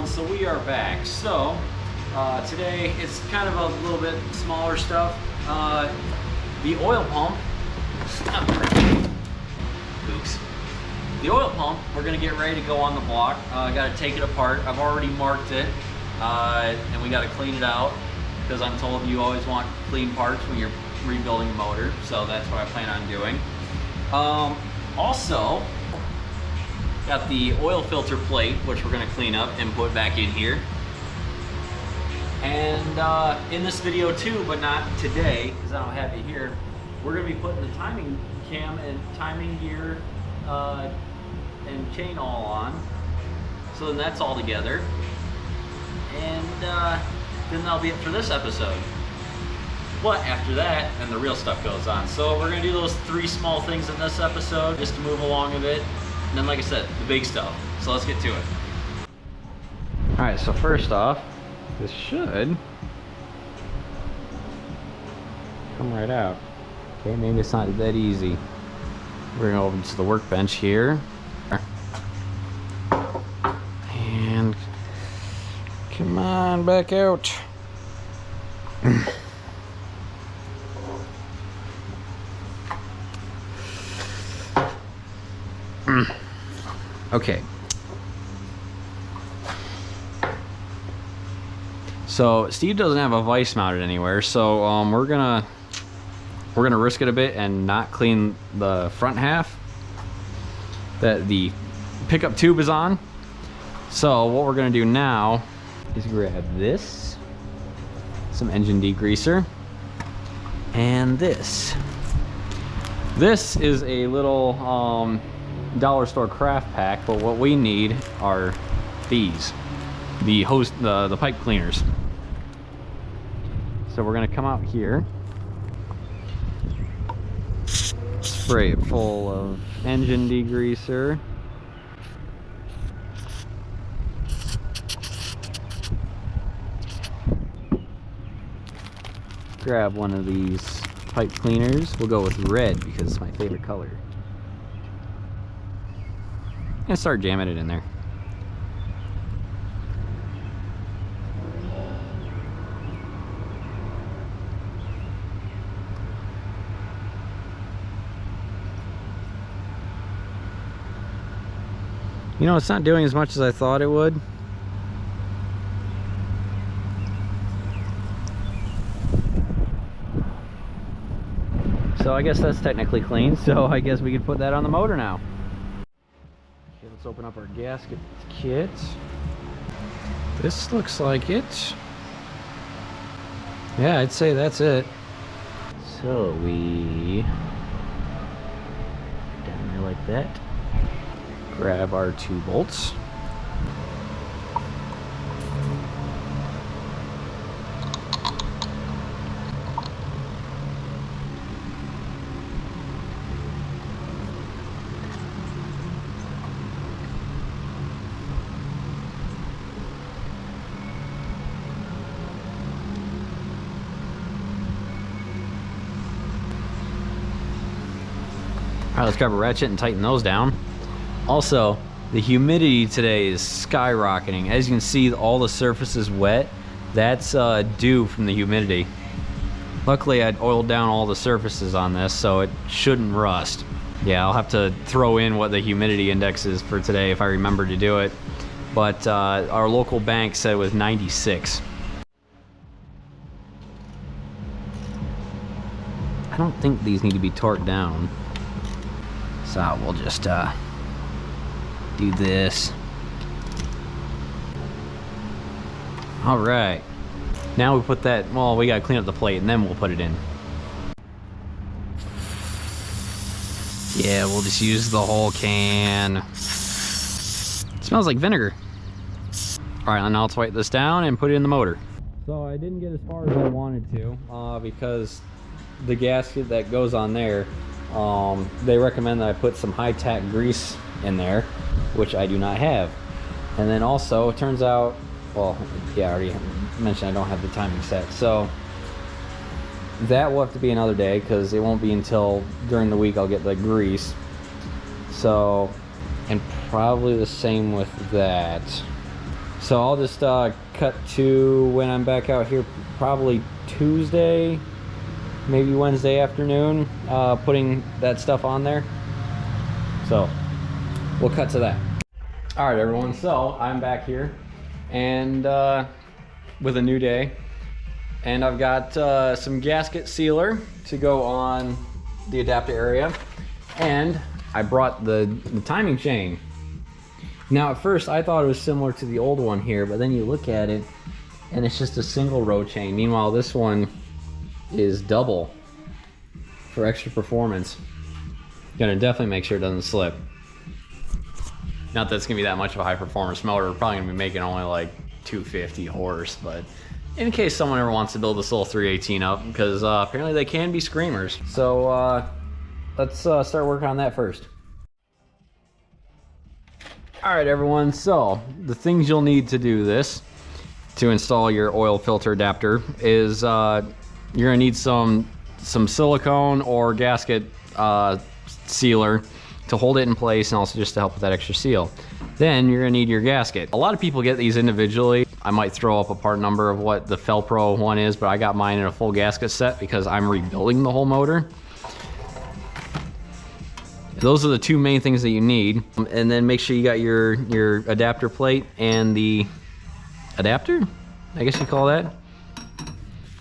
everyone, so we are back. So today it's kind of a little bit smaller stuff. The oil pump, oops. The oil pump, we're gonna get ready to go on the block. I gotta take it apart. I've already marked it, and we gotta clean it out because I'm told you always want clean parts when you're rebuilding a motor, so that's what I plan on doing. Also, got the oil filter plate, which we're gonna clean up and put back in here. And in this video too, but not today, because I don't have it here, we're gonna be putting the timing cam and timing gear and chain all on. So then that's all together. And then that'll be it for this episode. But after that, then the real stuff goes on. So we're gonna do those 3 small things in this episode just to move along a bit. And then, like I said, the big stuff. So let's get to it. All right, so first off, this should come right out. Okay, maybe it's not that easy. We're gonna go over to the workbench here. And come on, back out. Okay. So Steve doesn't have a vise mounted anywhere, so we're gonna risk it a bit and not clean the front half that the pickup tube is on. So what we're gonna do now is grab this, some engine degreaser, and this. This is a little dollar store craft pack, but what we need are these, the hose, the pipe cleaners. So we're gonna come out here, spray it full of engine degreaser, grab one of these pipe cleaners. We'll go with red because it's my favorite color. And start jamming it in there. You know, it's not doing as much as I thought it would. So I guess that's technically clean, so I guess we could put that on the motor now. Okay, let's open up our gasket kit. This looks like it. Yeah, I'd say that's it. So we down there like that. Grab our 2 bolts. All right, let's grab a ratchet and tighten those down. Also, the humidity today is skyrocketing. As you can see, all the surface is wet. That's due from the humidity. Luckily, I'd oiled down all the surfaces on this, so it shouldn't rust. Yeah, I'll have to throw in what the humidity index is for today if I remember to do it. But our local bank said it was 96. I don't think these need to be torqued down. So we'll just do this. All right. Now we put that, well, we gotta clean up the plate and then we'll put it in. Yeah, we'll just use the whole can. It smells like vinegar. All right, now let's wipe this down and put it in the motor. So I didn't get as far as I wanted to because the gasket that goes on there, they recommend that I put some high-tack grease in there, which I do not have. And then also, it turns out, well, yeah, I already mentioned I don't have the timing set. So that will have to be another day because it won't be until during the week I'll get the grease. So, and probably the same with that. So I'll just cut to when I'm back out here, probably Tuesday, maybe Wednesday afternoon, putting that stuff on there. So we'll cut to that. All right, everyone, so I'm back here and with a new day, and I've got some gasket sealer to go on the adapter area, and I brought the timing chain. Now at first I thought it was similar to the old one here, but then you look at it and it's just a single row chain. Meanwhile this one is double for extra performance. Gonna definitely make sure it doesn't slip. Not that it's gonna be that much of a high performance motor. We're probably gonna be making only like 250 horse, but in case someone ever wants to build this little 318 up, because apparently they can be screamers. So let's start working on that first. All right, everyone, so the things you'll need to do this, to install your oil filter adapter, is you're gonna need some silicone or gasket sealer to hold it in place, and also just to help with that extra seal. Then you're gonna need your gasket. A lot of people get these individually. I might throw up a part number of what the Felpro one is, but I got mine in a full gasket set because I'm rebuilding the whole motor. Those are the two main things that you need. And then make sure you got your adapter plate and the adapter, I guess you call that.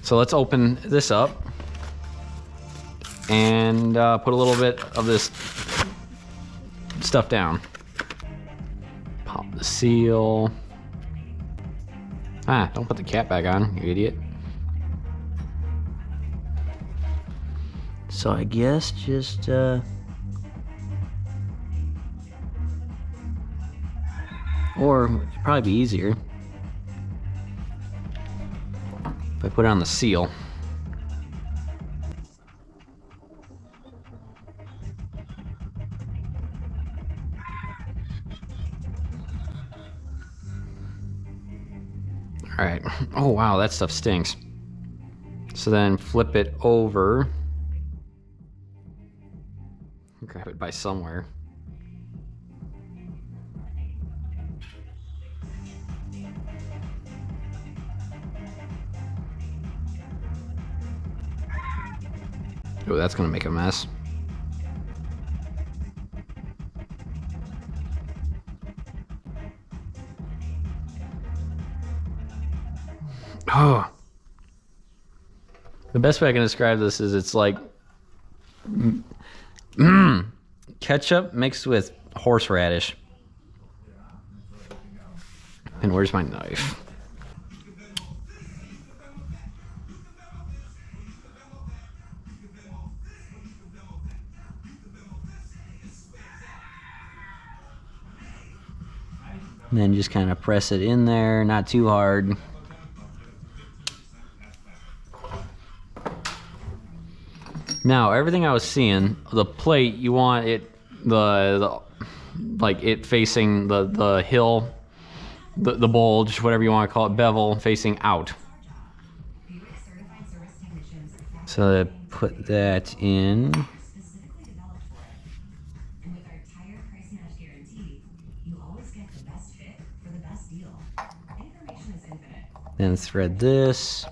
So let's open this up and put a little bit of this stuff down. Pop the seal. Ah, don't put the cap back on, you idiot. So I guess just or it'd probably be easier if I put it on the seal. All right. Oh wow, that stuff stinks. So then flip it over. Grab it by somewhere. Oh, that's gonna make a mess. Oh. The best way I can describe this is it's like ketchup mixed with horseradish. And where's my knife? And then just kind of press it in there, not too hard. Now, everything I was seeing, the plate, you want it, like it facing the hill, the bulge, whatever you want to call it, bevel, facing out. So put that in. Then thread this.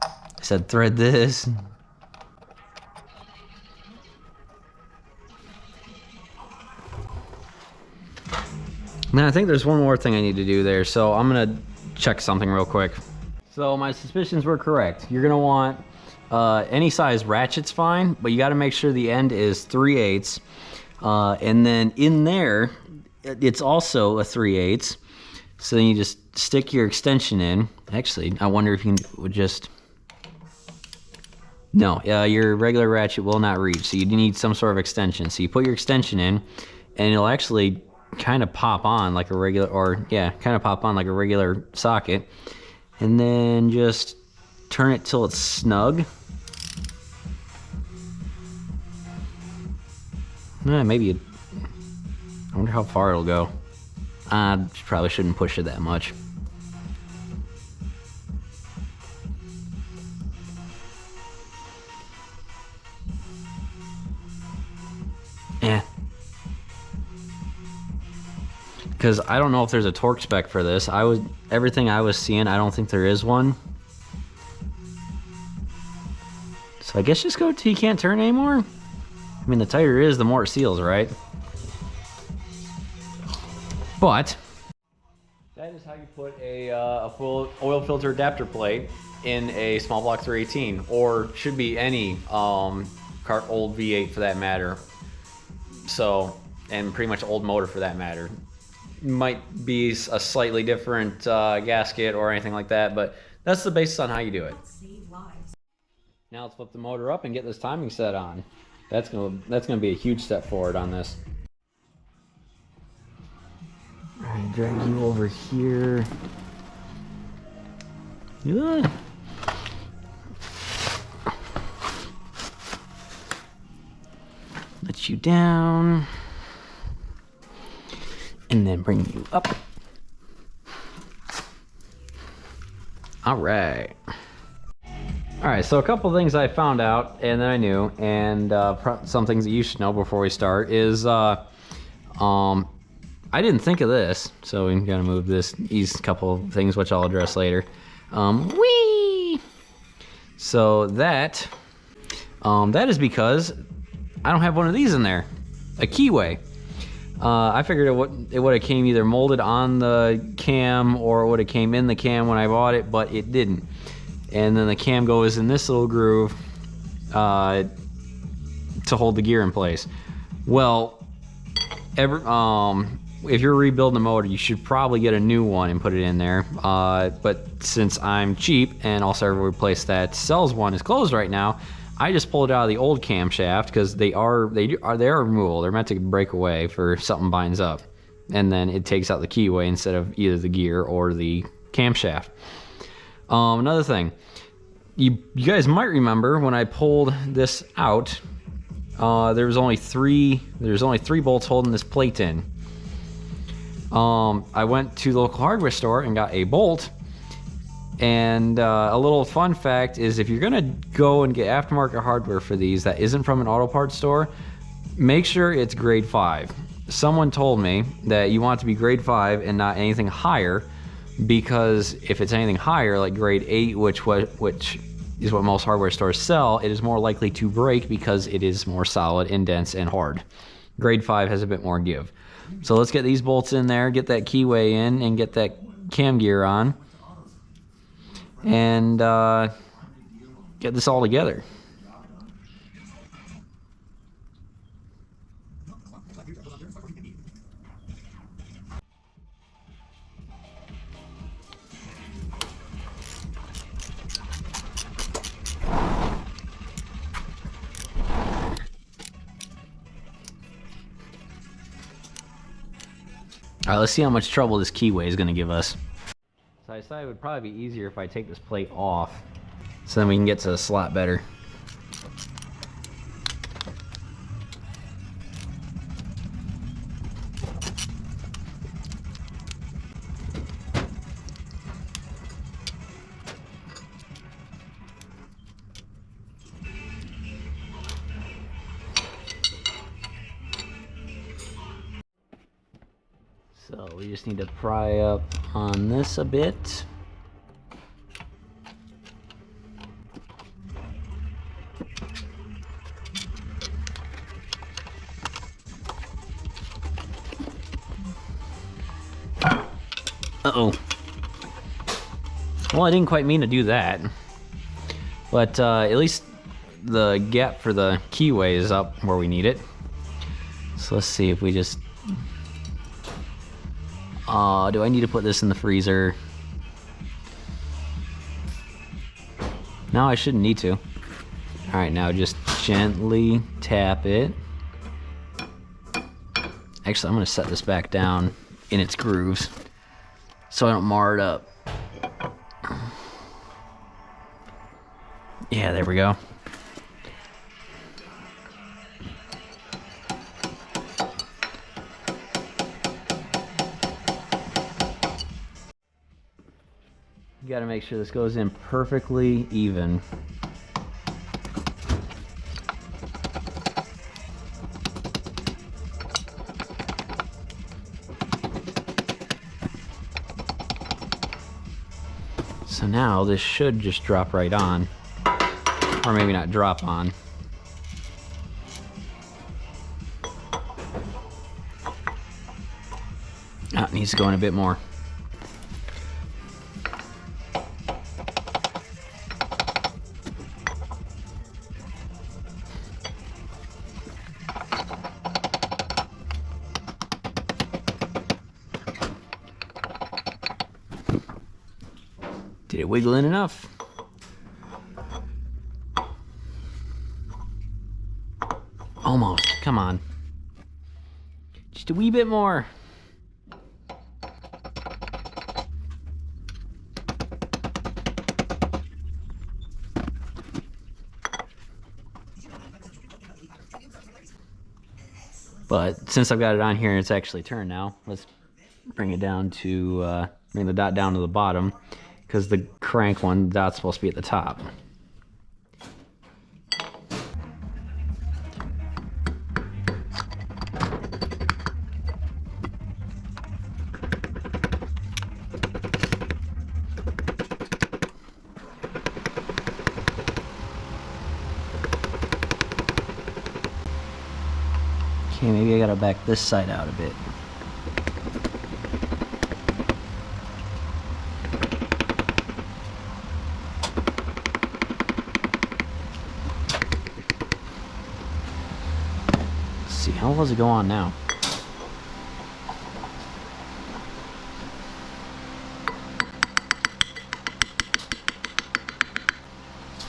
I said thread this. Man, I think there's one more thing I need to do there, so I'm gonna check something real quick. So my suspicions were correct. You're gonna want any size ratchet's fine, but you gotta make sure the end is 3/8. And then in there, it's also a 3/8. So then you just stick your extension in. Actually, I wonder if you would just... No, your regular ratchet will not reach, so you need some sort of extension. So you put your extension in, and it'll actually kind of pop on like a regular, or yeah, kind of pop on like a regular socket. And then just turn it till it's snug. Maybe, I wonder how far it'll go. Probably shouldn't push it that much. because I don't know if there's a torque spec for this. Everything I was seeing, I don't think there is one. So I guess just go till you can't turn anymore. I mean, the tighter it is, the more it seals, right? But that is how you put a full oil filter adapter plate in a small block 318, or should be any old V8 for that matter. So, and pretty much old motor for that matter. Might be a slightly different gasket or anything like that, but that's the basis on how you do it. Now let's flip the motor up and get this timing set on. That's gonna be a huge step forward on this. All right, drag you over here. Yeah. Let you down. And then bring you up. All right. All right, so a couple things I found out and then I knew, and some things that you should know before we start is, I didn't think of this, so we're gonna move these couple of things, which I'll address later. Whee! So that is because I don't have one of these in there, a keyway. I figured it would have came either molded on the cam or it would have came in the cam when I bought it, but it didn't. And then the cam goes in this little groove to hold the gear in place. Well, if you're rebuilding the motor, you should probably get a new one and put it in there. But since I'm cheap and also every place that sells one is closed right now, I just pulled it out of the old camshaft because they are removable. They're meant to break away for something binds up, and then it takes out the keyway instead of either the gear or the camshaft. Another thing, you guys might remember when I pulled this out, there was only three bolts holding this plate in. I went to the local hardware store and got a bolt. And a little fun fact is, if you're gonna go and get aftermarket hardware for these that isn't from an auto parts store, make sure it's grade 5. Someone told me that you want it to be grade 5 and not anything higher, because if it's anything higher, like grade 8, which is what most hardware stores sell, it is more likely to break because it is more solid, indents, and hard. Grade 5 has a bit more give. So let's get these bolts in there, get that keyway in, and get that cam gear on, and get this all together. All right, let's see how much trouble this keyway is going to give us. So I decided it would probably be easier if I take this plate off, so then we can get to the slot better. So we just need to pry up on this a bit. Uh-oh. Well, I didn't quite mean to do that. But at least the gap for the keyway is up where we need it. So let's see if we just... do I need to put this in the freezer? No, I shouldn't need to. Alright, now just gently tap it. Actually, I'm going to set this back down in its grooves so I don't mar it up. Yeah, there we go. You gotta make sure this goes in perfectly even. So now this should just drop right on, or maybe not drop on. Ah, it needs to go in a bit more. Did it wiggle in enough? Almost. Come on. Just a wee bit more. But since I've got it on here and it's actually turned now, let's bring it down to, bring the dot down to the bottom, because the crank one, the dot's supposed to be at the top. Okay, maybe I gotta back this side out a bit. Let's see, how does it go on now?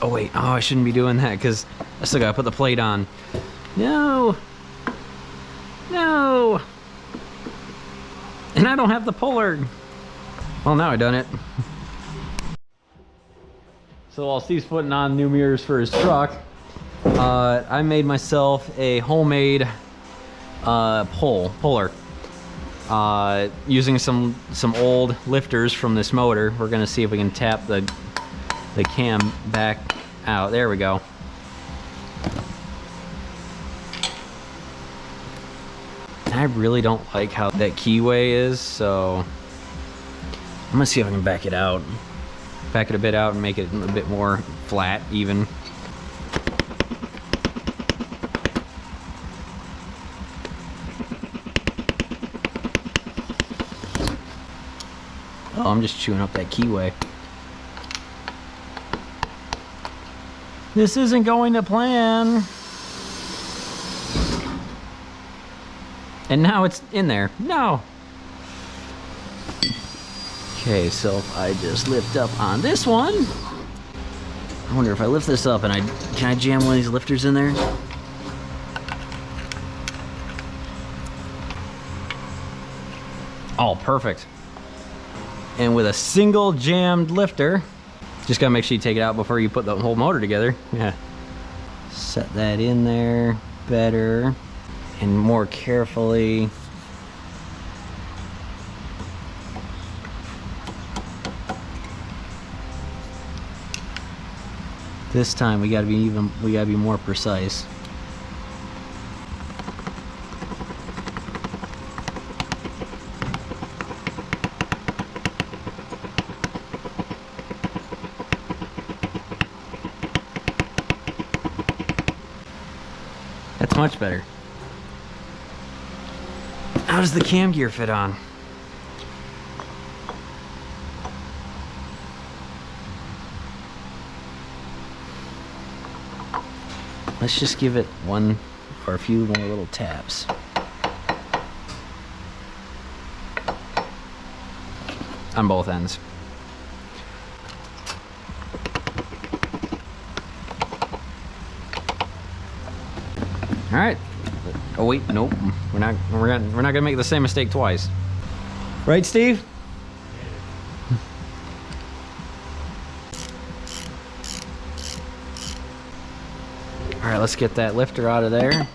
Oh wait, oh, I shouldn't be doing that because I still gotta put the plate on. No! No! And I don't have the puller. Well, now I done it. So while Steve's putting on new mirrors for his truck, I made myself a homemade puller. Using some old lifters from this motor. We're gonna see if we can tap the cam back out. There we go. I really don't like how that keyway is, so I'm gonna see if I can back it out. Back it a bit out and make it a bit more flat, even. Oh, I'm just chewing up that keyway. This isn't going to plan. And now it's in there. No. Okay, so if I just lift up on this one. I wonder if I lift this up and can I jam one of these lifters in there? Oh, perfect. And with a single jammed lifter, just gotta make sure you take it out before you put the whole motor together. Yeah. Set that in there better and more carefully. This time we gotta be more precise. That's much better. How does the cam gear fit on? Let's just give it one or a few more little taps. On both ends. All right. Oh wait, nope. We're not gonna make the same mistake twice. Right, Steve? All right, let's get that lifter out of there.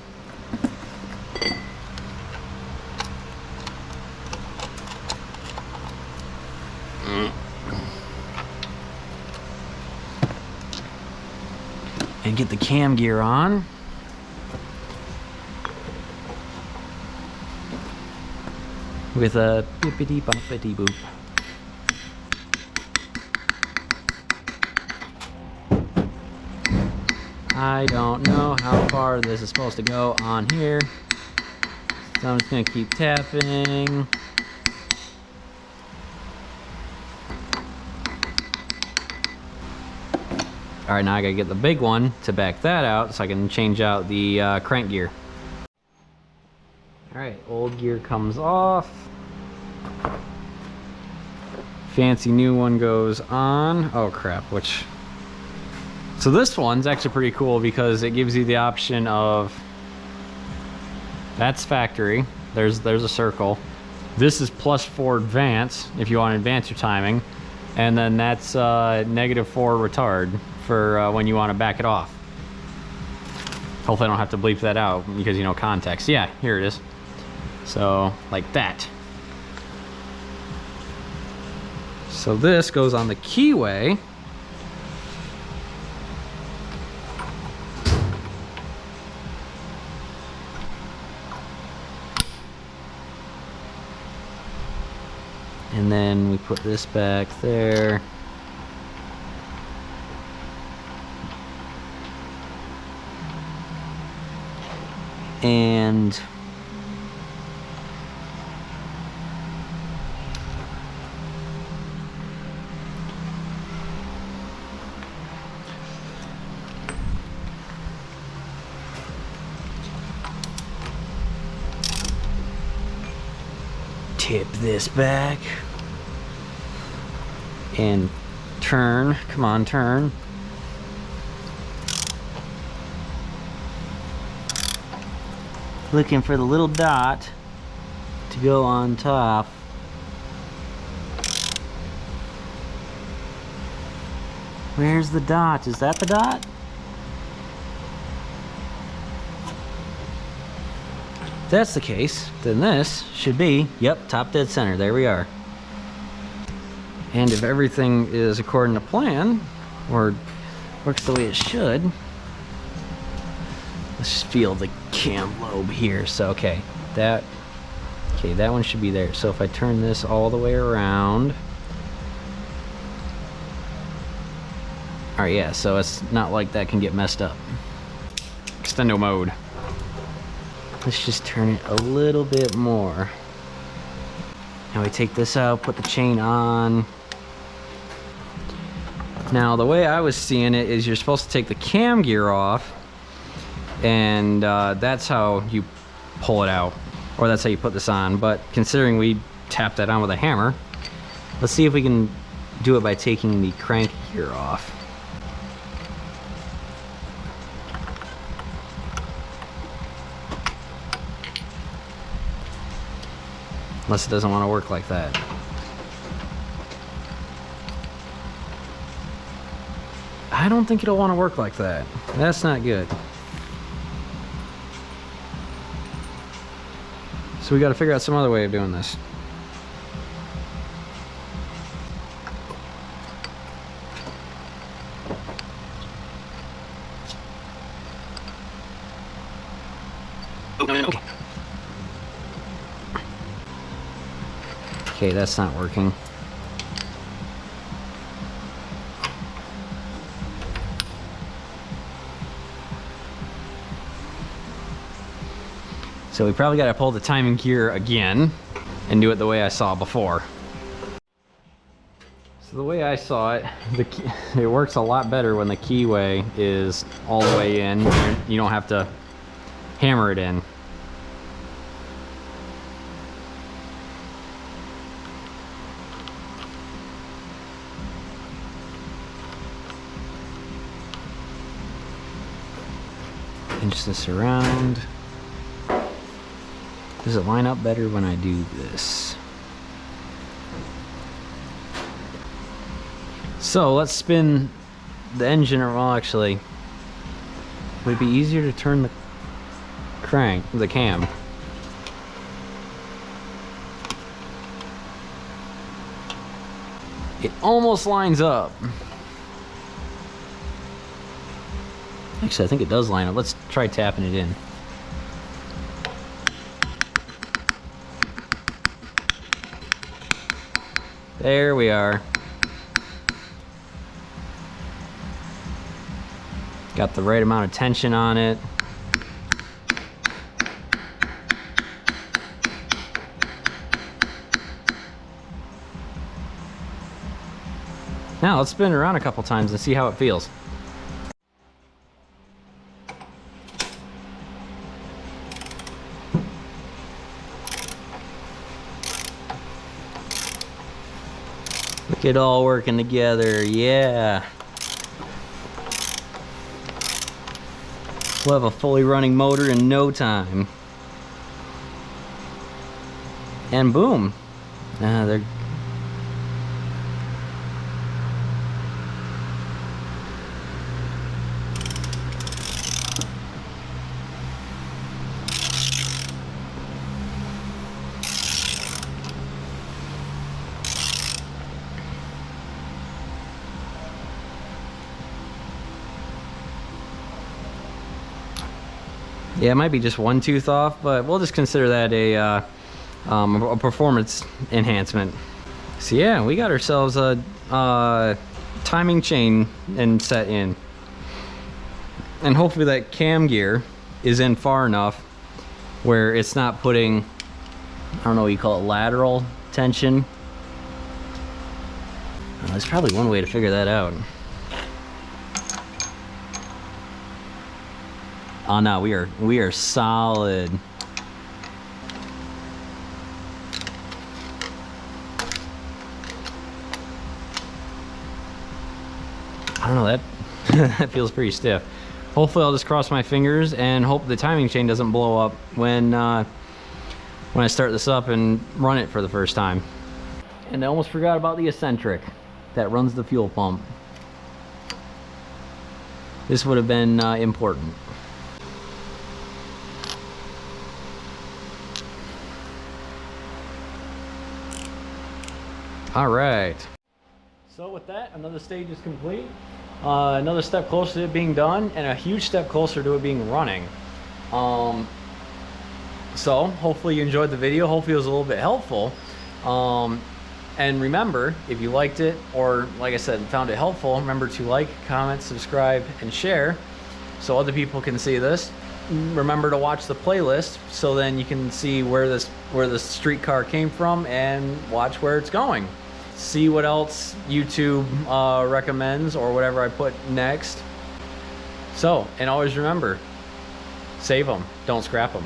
And get the cam gear on. With a bippity boppity boop. I don't know how far this is supposed to go on here. So I'm just gonna keep tapping. All right, now I gotta get the big one to back that out so I can change out the crank gear. All right, old gear comes off. Fancy new one goes on. Oh crap, which... So this one's actually pretty cool because it gives you the option of... That's factory. There's a circle. This is +4 advance if you want to advance your timing. And then that's -4 retard for when you want to back it off. Hopefully I don't have to bleep that out because, you know, context. Yeah, here it is. So, like that. So this goes on the keyway. And then we put this back there. And tip this back and turn. Come on, turn. Looking for the little dot to go on top. Where's the dot? Is that the dot? If that's the case, then this should be, yep, top dead center. There we are. And if everything is according to plan, or works the way it should, let's just feel the cam lobe here. So, okay, that one should be there. So if I turn this all the way around, all right, yeah, so it's not like that can get messed up. Extendo mode. Let's just turn it a little bit more. Now we take this out, put the chain on. Now the way I was seeing it is you're supposed to take the cam gear off, and that's how you pull it out, or that's how you put this on. But considering we tapped that on with a hammer, let's see if we can do it by taking the crank gear off. Unless it doesn't want to work like that. I don't think it'll want to work like that. That's not good. So we got to figure out some other way of doing this. Okay. Okay, that's not working. So we probably got to pull the timing gear again and do it the way I saw before. So the way I saw it, it works a lot better when the keyway is all the way in. You don't have to hammer it in. Pinch this around. Does it line up better when I do this? So let's spin the engine, or well, actually, would it be easier to turn the cam? It almost lines up. Actually, I think it does line up. Let's try tapping it in. There we are. Got the right amount of tension on it. Now let's spin it around a couple times and see how it feels. Look at it all working together, yeah. We'll have a fully running motor in no time. And boom. They're yeah, it might be just one tooth off, but we'll just consider that a performance enhancement. So yeah, we got ourselves a timing chain and set in. And hopefully that cam gear is in far enough where it's not putting, I don't know what you call it, lateral tension. There's probably one way to figure that out. Oh no, we are solid. I don't know, that that feels pretty stiff. Hopefully I'll just cross my fingers and hope the timing chain doesn't blow up when I start this up and run it for the first time. And I almost forgot about the eccentric that runs the fuel pump. This would have been important. All right. So with that, another stage is complete. Another step closer to it being done, and a huge step closer to it being running. So hopefully you enjoyed the video. Hopefully it was a little bit helpful. And remember, if you liked it, or like I said, found it helpful, remember to like, comment, subscribe, and share so other people can see this. Remember to watch the playlist so then you can see where the street car came from and watch where it's going. See what else YouTube recommends or whatever I put next. So, and always remember, save them, don't scrap them.